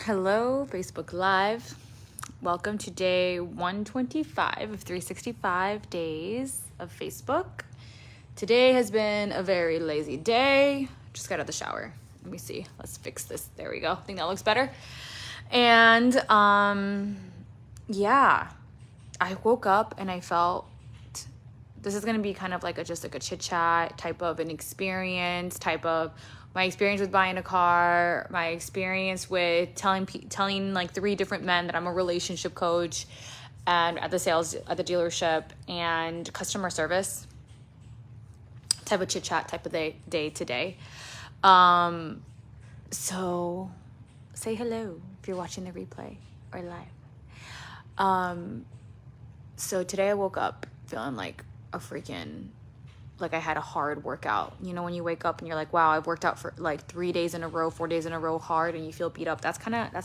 Hello, Facebook Live. Welcome to day 125 of 365 days of Facebook. Today has been a very lazy day. Just got out of the shower. Let me see. Let's fix this. There we go. I think that looks better. And yeah, I woke up and I felt this is going to be kind of like just like a chit chat type of an experience, type of my experience with buying a car, my experience with telling like 3 different men that I'm a relationship coach, and at the dealership, and customer service type of chit chat type of day today. So say hello if you're watching the replay or live. So today I woke up feeling like I had a hard workout. You know, when you wake up and you're like, wow, I've worked out for like 3 days in a row, 4 days in a row hard, and you feel beat up. That's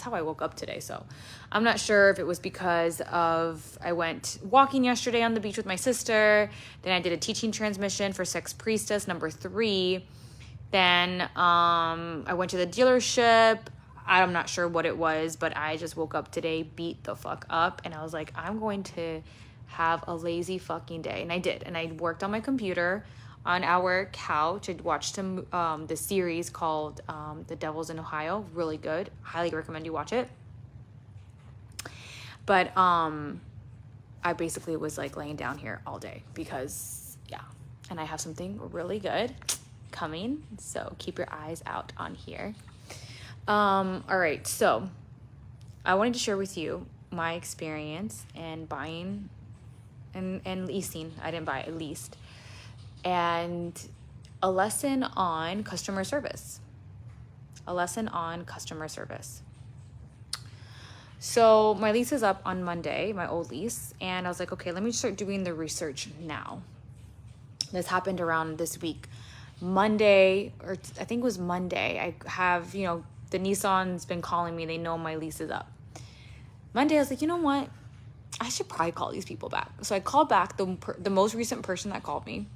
how I woke up today. So I'm not sure if it was because I went walking yesterday on the beach with my sister. Then I did a teaching transmission for Sex Priestess number 3. Then I went to the dealership. I'm not sure what it was, but I just woke up today, beat the fuck up. And I was like, I'm going to have a lazy fucking day. And I did. And I worked on my computer on our couch. I watched the series called The Devils in Ohio. Really good. Highly recommend you watch it. But I basically was like laying down here all day because, yeah. And I have something really good coming. So keep your eyes out on here. All right. So I wanted to share with you my experience in buying and leasing. I didn't buy it, leased. And a lesson on customer service. So my lease is up on Monday, my old lease. And I was like, okay, let me start doing the research now. This happened around this week. Monday, or I think it was Monday, I have, the Nissan's been calling me. They know my lease is up. Monday, I was like, you know what? I should probably call these people back. So I called back the most recent person that called me.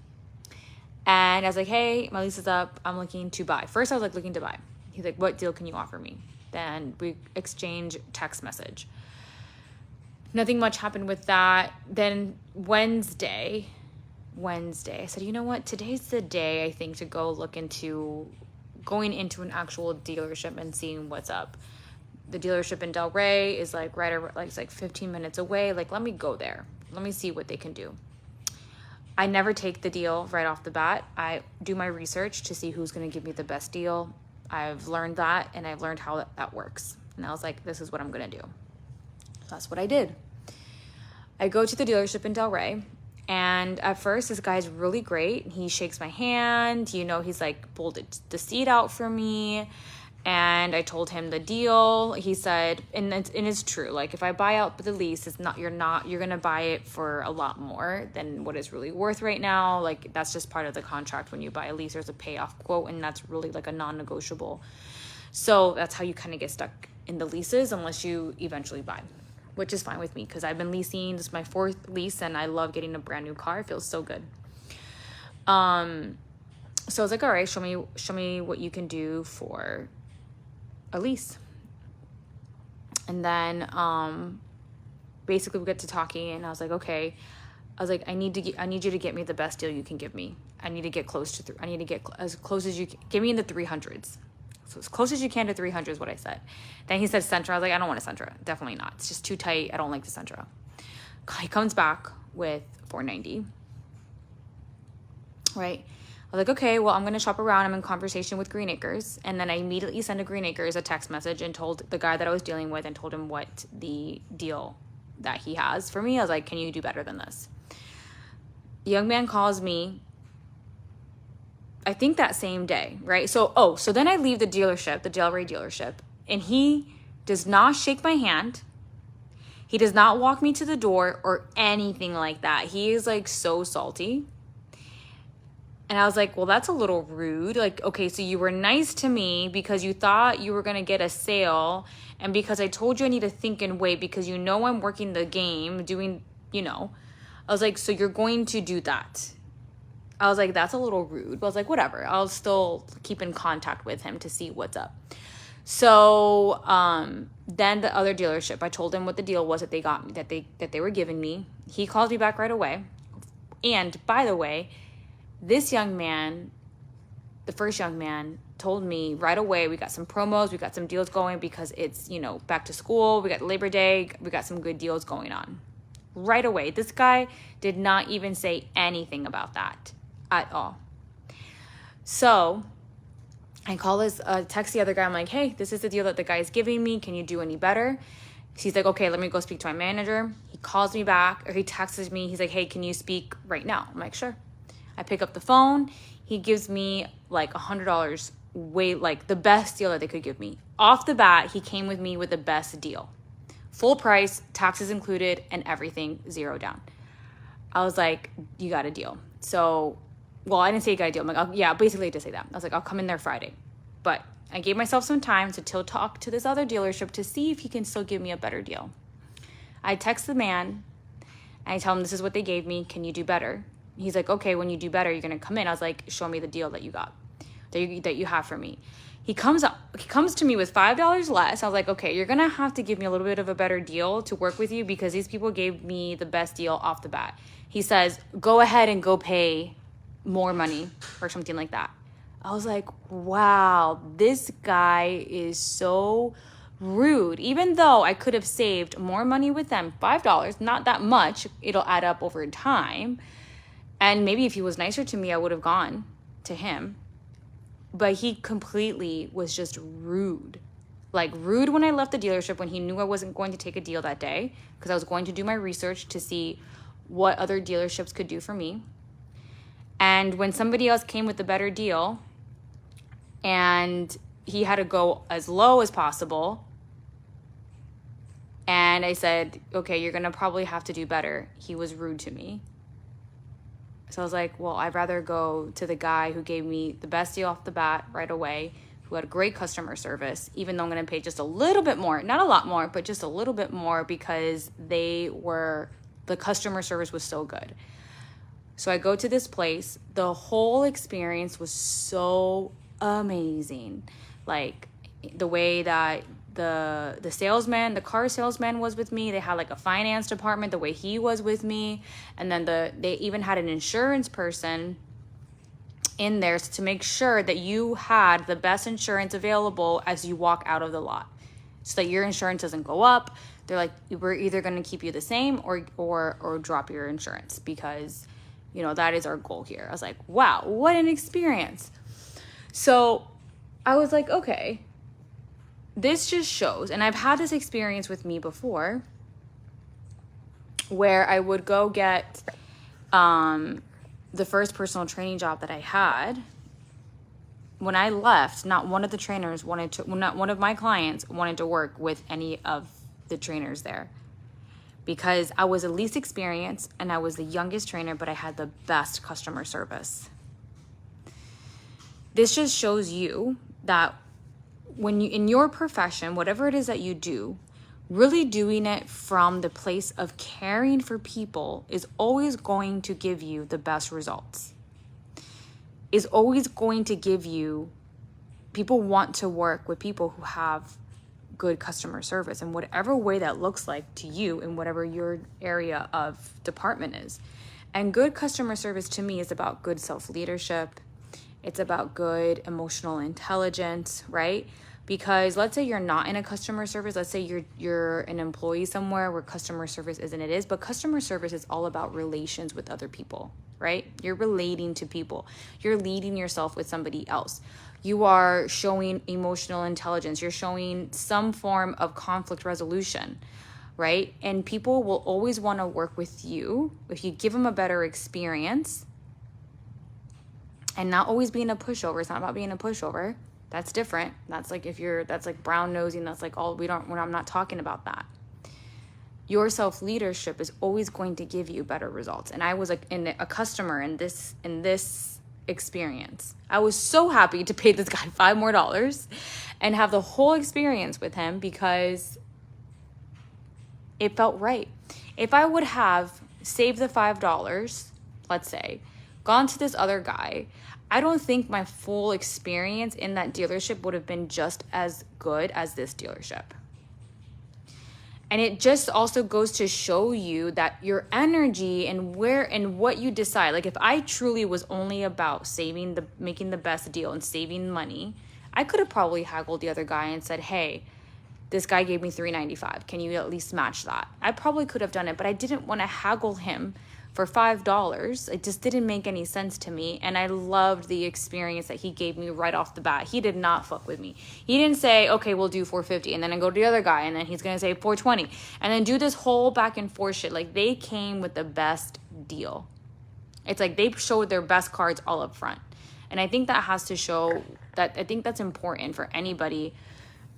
And I was like, hey, my lease is up. I'm looking to buy. First, I was like looking to buy. He's like, what deal can you offer me? Then we exchange text message. Nothing much happened with that. Then Wednesday, I said, you know what? Today's the day, I think, to going into an actual dealership and seeing what's up. The dealership in Del Rey is like it's like 15 minutes away. Like, let me go there. Let me see what they can do. I never take the deal right off the bat. I do my research to see who's going to give me the best deal. I've learned that, and I've learned how that works. And I was like, this is what I'm going to do. So that's what I did. I go to the dealership in Del Rey, and at first, this guy's really great. He shakes my hand. He's like pulled the seat out for me. And I told him the deal. He said, and it's true. Like, if I buy out the lease, you're going to buy it for a lot more than what it's really worth right now. Like, that's just part of the contract. When you buy a lease, there's a payoff quote, and that's really like a non-negotiable. So that's how you kind of get stuck in the leases unless you eventually buy, which is fine with me because I've been leasing. This is my 4th lease, and I love getting a brand new car. It feels so good. So I was like, all right, show me what you can do for a lease. And then basically we get to talking, and I was like, okay. I was like, I need you to get me the best deal you can give me. I need to get as close as you can. Give me in the 300s. So as close as you can to 300 is what I said. Then he said Sentra. I was like, I don't want a Sentra. Definitely not. It's just too tight. I don't like the Sentra. He comes back with 490. Right? I was like, okay, well, I'm going to shop around. I'm in conversation with Green Acres. And then I immediately sent to Green Acres a text message and told the guy that I was dealing with and told him what the deal that he has for me. I was like, can you do better than this? The young man calls me, I think that same day, right? So then I leave the dealership, the Del Rey dealership, and he does not shake my hand. He does not walk me to the door or anything like that. He is like so salty. And I was like, well, that's a little rude. Like, okay, so you were nice to me because you thought you were going to get a sale. And because I told you I need to think and wait because I'm working the game, doing, I was like, so you're going to do that. I was like, that's a little rude. But I was like, whatever. I'll still keep in contact with him to see what's up. So then the other dealership, I told him what the deal was that they got me, that they were giving me. He called me back right away. And by the way, this young man, the first young man, told me right away, we got some promos, we got some deals going because it's, back to school, we got Labor Day, we got some good deals going on. Right away. This guy did not even say anything about that at all. So I text the other guy. I'm like, hey, this is the deal that the guy's giving me. Can you do any better? He's like, okay, let me go speak to my manager. He calls me back, or he texts me. He's like, hey, can you speak right now? I'm like, sure. I pick up the phone. He gives me like $100, like the best deal that they could give me. Off the bat, he came with me with the best deal. Full price, taxes included, and everything, zero down. I was like, you got a deal. So, well, I didn't say you got a deal. I'm like, yeah, basically I did say that. I was like, I'll come in there Friday. But I gave myself some time to talk to this other dealership to see if he can still give me a better deal. I text the man, and I tell him this is what they gave me. Can you do better? He's like, okay, when you do better, you're going to come in. I was like, show me the deal that you got, that you have for me. He comes to me with $5 less. I was like, okay, you're going to have to give me a little bit of a better deal to work with you because these people gave me the best deal off the bat. He says, go ahead and go pay more money or something like that. I was like, wow, this guy is so rude. Even though I could have saved more money with them, $5, not that much. It'll add up over time. And maybe if he was nicer to me, I would have gone to him. But he completely was just rude. Like rude when I left the dealership, when he knew I wasn't going to take a deal that day because I was going to do my research to see what other dealerships could do for me. And when somebody else came with a better deal and he had to go as low as possible, and I said, okay, you're going to probably have to do better, he was rude to me. So I was like, well, I'd rather go to the guy who gave me the best deal off the bat right away, who had great customer service, even though I'm going to pay just a little bit more, not a lot more, but just a little bit more because the customer service was so good. So I go to this place. The whole experience was so amazing. Like the way that the car salesman was with me. They had like a finance department, the way he was with me. And then they even had an insurance person in there to make sure that you had the best insurance available as you walk out of the lot, so that your insurance doesn't go up. They're like, we're either going to keep you the same or drop your insurance because, that is our goal here. I was like, wow, what an experience. So I was like, okay, this just shows, and I've had this experience with me before where I would go get the first personal training job that I had. When I left, not one of my clients wanted to work with any of the trainers there because I was the least experienced and I was the youngest trainer, but I had the best customer service. This just shows you that when you, in your profession, whatever it is that you do, really doing it from the place of caring for people is always going to give you the best results. Is always going to give you, people want to work with people who have good customer service in whatever way that looks like to you in whatever your area of department is. And good customer service to me is about good self-leadership. It's about good emotional intelligence, right? Because let's say you're not in a customer service. Let's say you're an employee somewhere where customer service isn't it is, but customer service is all about relations with other people, right? You're relating to people. You're leading yourself with somebody else. You are showing emotional intelligence. You're showing some form of conflict resolution, right? And people will always want to work with you if you give them a better experience and not always being a pushover. It's not about being a pushover. That's different. That's like that's like brown nosing. That's like I'm not talking about that. Your self-leadership is always going to give you better results. And I was like a customer in this experience. I was so happy to pay this guy $5 more and have the whole experience with him because it felt right. If I would have saved the $5, let's say, gone to this other guy, I don't think my full experience in that dealership would have been just as good as this dealership. And it just also goes to show you that your energy and where and what you decide. Like if I truly was only about making the best deal and saving money, I could have probably haggled the other guy and said, hey, this guy gave me $3.95. Can you at least match that? I probably could have done it, but I didn't want to haggle him for $5. It just didn't make any sense to me. And I loved the experience that he gave me right off the bat. He did not fuck with me. He didn't say, okay, we'll do $4.50. And then I go to the other guy and then he's going to say $4.20. And then do this whole back and forth shit. Like they came with the best deal. It's like they showed their best cards all up front. And I think that has to show that, I think that's important for anybody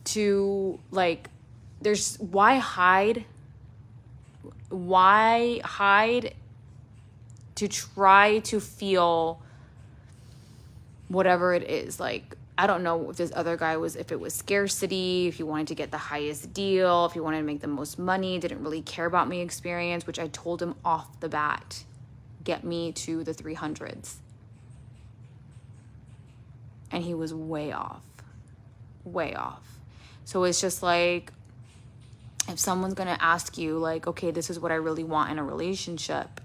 to like, why hide to try to feel whatever it is. Like, I don't know if this other guy if it was scarcity, if he wanted to get the highest deal, if he wanted to make the most money, didn't really care about me experience, which I told him off the bat, get me to the 300s. And he was way off. So it's just like, if someone's going to ask you like, okay, this is what I really want in a relationship,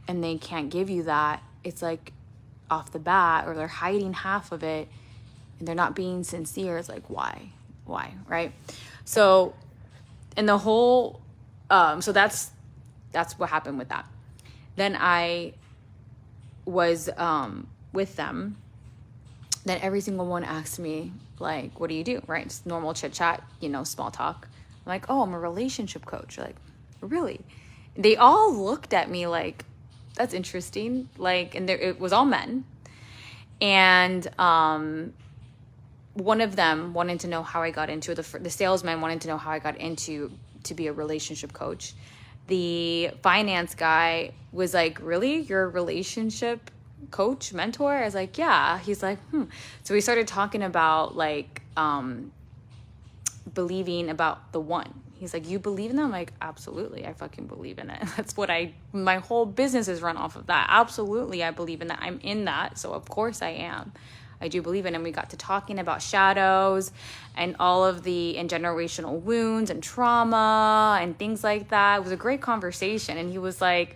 and they can't give you that, it's like off the bat, or they're hiding half of it and they're not being sincere. It's like, why, right? So, and the whole, so that's what happened with that. Then I was with them. Then every single one asked me like, what do you do? Right? Just normal chit chat, small talk. I'm like, oh, I'm a relationship coach. Like, really? They all looked at me like, that's interesting. Like, and it was all men. And one of them wanted to know how I got into the salesman wanted to know how I got into to be a relationship coach. The finance guy was like, really? You're a relationship coach, mentor? I was like, yeah. He's like, So we started talking about like believing about the one. He's like, you believe in that? I'm like, absolutely. I fucking believe in it. That's what my whole business is run off of that. Absolutely. I believe in that. I'm in that. So of course I am. I do believe in it. And we got to talking about shadows and all of the generational wounds and trauma and things like that. It was a great conversation. And he was like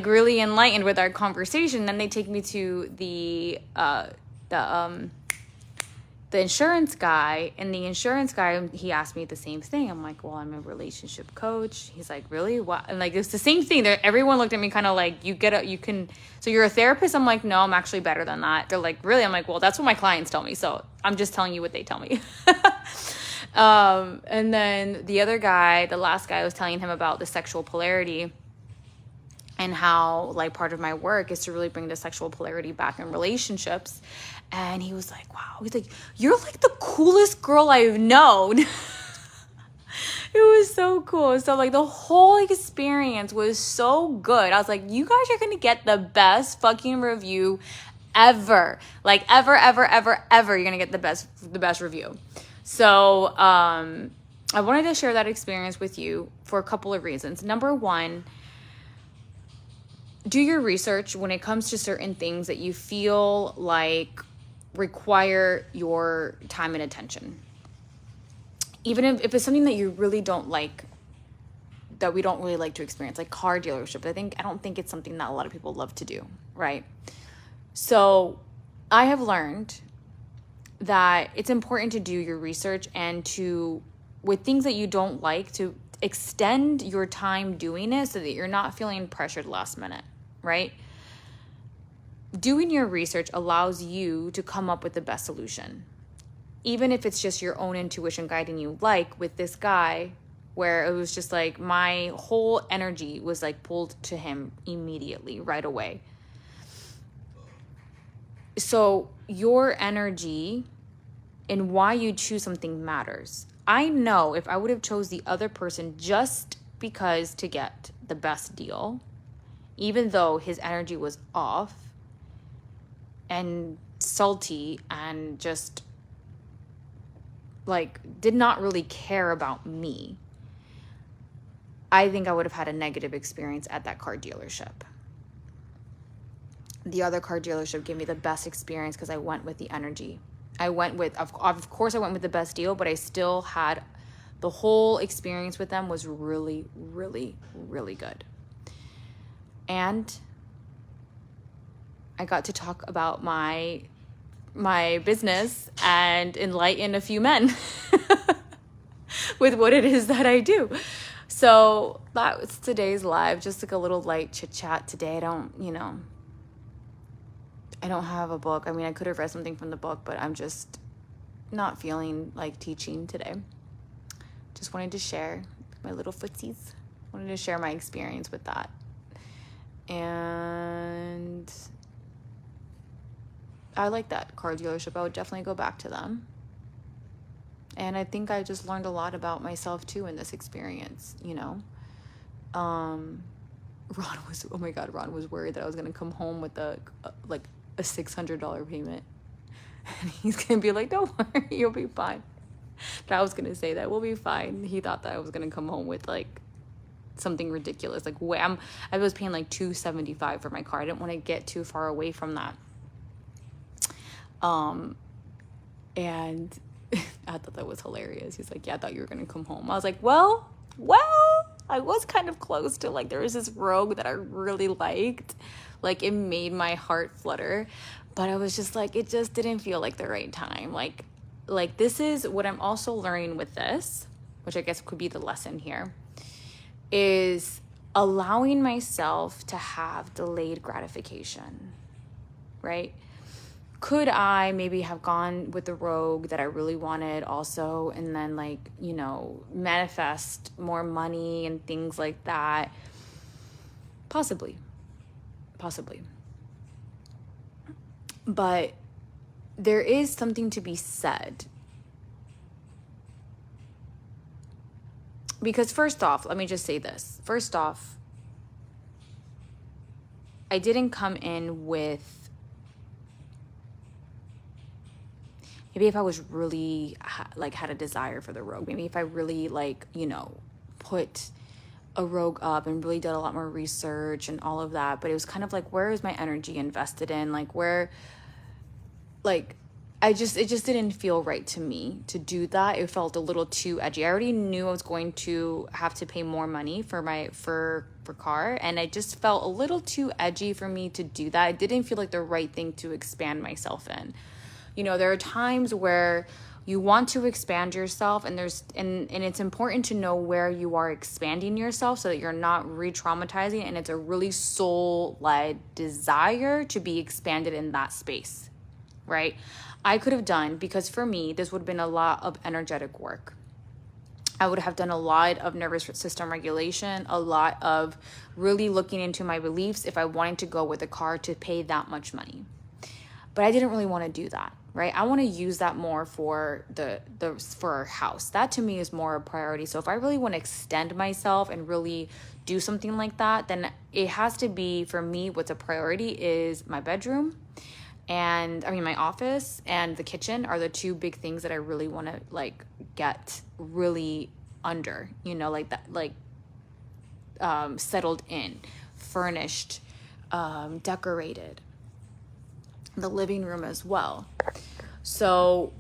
really enlightened with our conversation. Then they take me to the insurance guy, and the insurance guy, he asked me the same thing. I'm like, well, I'm a relationship coach. He's like, really? What? And like, it's the same thing. Everyone looked at me kind of like, so you're a therapist? I'm like, no, I'm actually better than that. They're like, really? I'm like, well, that's what my clients tell me. So I'm just telling you what they tell me. And then the other guy, the last guy, I was telling him about the sexual polarity and how like part of my work is to really bring the sexual polarity back in relationships. And he was like, wow. He's like, you're like the coolest girl I've known. It was so cool. So like the whole experience was so good. I was like, you guys are going to get the best fucking review ever. Like ever. You're going to get the best review. So I wanted to share that experience with you for a couple of reasons. Number one, do your research when it comes to certain things that you feel like require your time and attention. Even if it's something that you really don't like, that we don't really like to experience, like car dealership. I don't think it's something that a lot of people love to do, right? So I have learned that it's important to do your research and with things that you don't like, to extend your time doing it so that you're not feeling pressured last minute, right? Doing your research allows you to come up with the best solution. Even if it's just your own intuition guiding you, like with this guy, where it was just like my whole energy was like pulled to him immediately, right away. So your energy and why you choose something matters. I know if I would have chose the other person just because to get the best deal, even though his energy was off and salty and just like did not really care about me, I think I would have had a negative experience at that car dealership. the other car dealership gave me the best experience because I went with the energy. Of course I went with the best deal, but I still had, the whole experience with them was really, really, really good. And I got to talk about my business and enlighten a few men with what it is that I do. So that was today's live, just like a little light chit chat today. I don't have a book. I mean, I could have read something from the book, but I'm just not feeling like teaching today. Just wanted to share my little footsies. Wanted to share my experience with that. And I like that car dealership. I would definitely go back to them. And I think I just learned a lot about myself too in this experience, Ron was worried that I was going to come home with a $600 payment. And he's going to be like, don't worry, you'll be fine. But I was going to say that we'll be fine. He thought that I was going to come home with something ridiculous. I was paying $275 for my car. I didn't want to get too far away from that. And I thought that was hilarious. He's like, yeah, I thought you were going to come home. I was like, well, I was kind of close to there was this Rogue that I really liked. It made my heart flutter, but I was just it just didn't feel like the right time. This is what I'm also learning with this, which I guess could be the lesson here, is allowing myself to have delayed gratification, right? Could I maybe have gone with the Rogue that I really wanted also, and then manifest more money and things like that? Possibly. But there is something to be said. Because first off, let me just say this. First off, I didn't come in with, maybe if I was really had a desire for the Rogue, maybe if I really put a Rogue up and really did a lot more research and all of that, but it was kind of where is my energy invested in? It just didn't feel right to me to do that. It felt a little too edgy. I already knew I was going to have to pay more money for car, and it just felt a little too edgy for me to do that. It didn't feel like the right thing to expand myself in. There are times where you want to expand yourself, and it's important to know where you are expanding yourself so that you're not re-traumatizing, and it's a really soul-led desire to be expanded in that space, right? I could have done, because for me, this would have been a lot of energetic work. I would have done a lot of nervous system regulation, a lot of really looking into my beliefs if I wanted to go with a car to pay that much money. But I didn't really want to do that, right? I want to use that more for for our house. That to me is more a priority. So if I really want to extend myself and really do something like that, then it has to be, for me, what's a priority is my bedroom, and my office and the kitchen are the two big things that I really want to get really under, settled in, furnished, decorated. The living room as well. So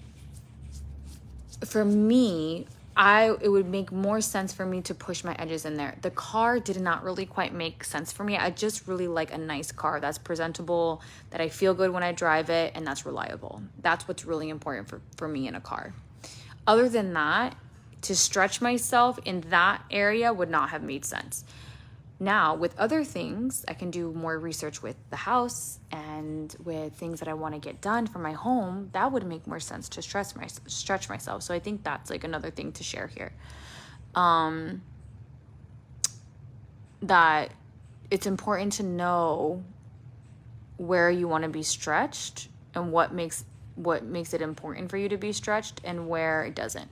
for me, it would make more sense for me to push my edges in there. The car did not really quite make sense for me. I just really like a nice car that's presentable, that I feel good when I drive it, and that's reliable. That's what's really important for me in a car. Other than that, to stretch myself in that area would not have made sense. Now, with other things, I can do more research with the house and with things that I want to get done for my home. That would make more sense to stretch myself. So I think that's another thing to share here. That it's important to know where you want to be stretched and what makes it important for you to be stretched and where it doesn't.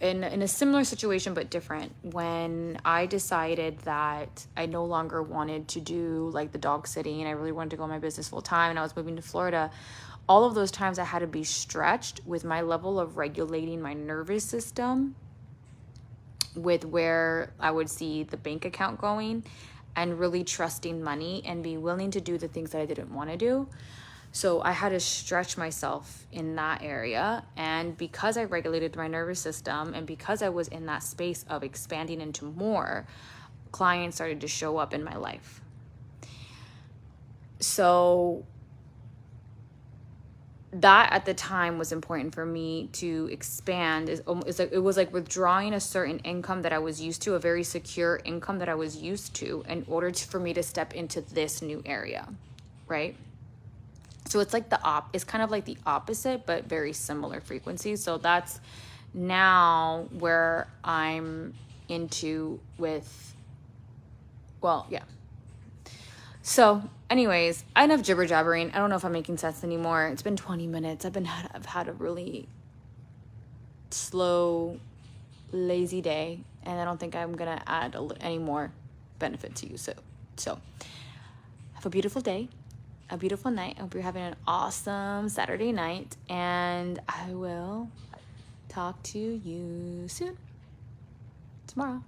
In a similar situation but different, when I decided that I no longer wanted to do the dog sitting and I really wanted to go on my business full time and I was moving to Florida, all of those times I had to be stretched with my level of regulating my nervous system, with where I would see the bank account going, and really trusting money and be willing to do the things that I didn't want to do. So I had to stretch myself in that area. And because I regulated my nervous system and because I was in that space of expanding into more, clients started to show up in my life. So that at the time was important for me to expand. It was like withdrawing a certain income that I was used to, a very secure income that I was used to, in order for me to step into this new area, right? So it's like it's kind of like the opposite, but very similar frequencies. So that's now where I'm into with, well, yeah. So anyways, enough jibber jabbering. I don't know if I'm making sense anymore. It's been 20 minutes. I've had a really slow, lazy day, and I don't think I'm gonna add any more benefit to you. So have a beautiful day, a beautiful night. I hope you're having an awesome Saturday night, and I will talk to you soon, tomorrow.